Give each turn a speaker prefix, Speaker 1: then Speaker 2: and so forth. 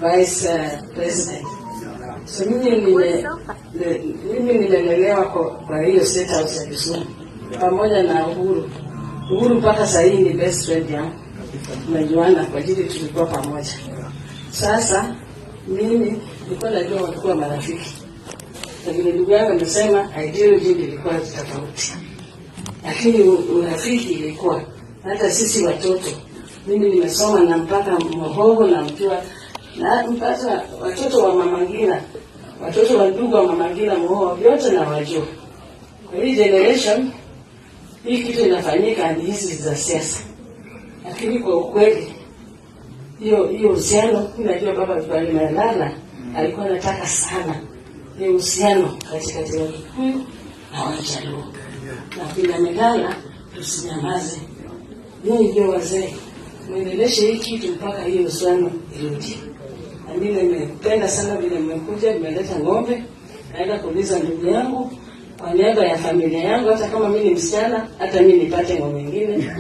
Speaker 1: Vice President. So mimi nilelelewa kwa hiyo State House ya Kisumu pamoja na Uhuru. Uhuru mpaka sasa hivi ni best friend yangu. Tumejuana kwa ajili tulikuwa pamoja. Sasa mimi nilikuwa najua walikuwa marafiki. Lakini ndugu yangu amesema ideology ilikuwa tofauti. Lakini urafiki ilikuwa hata sisi watoto. Mimi nimesoma na mpaka Mhogo na mkiwa na mpaka watoto wa Mama Ngina, watoto wa ndugu wa Mama Ngina Mhogo yote na wajua. Kwa hii generation hii kitu inafanyika ni hizi za siasa. Lakini kwa ukweli hiyo uhusiano, ninajua baba alimelala alikuwa anataka sana hiyo uhusiano katikati ya Wakikuyu na Wajaluo. Na bila medala tusinyamaze. Yeye ndio wazee. Muendeleshe hii kitu mpaka hiyo uhusiano irudi. Na mimi nimependa sana vile mmekuja, mmeleta ng'ombe. Naenda kuuliza ndugu yangu kwa niaba ya familia yangu, hata kama mimi ni msichana, hata mimi nipate ng'ombe nyingine.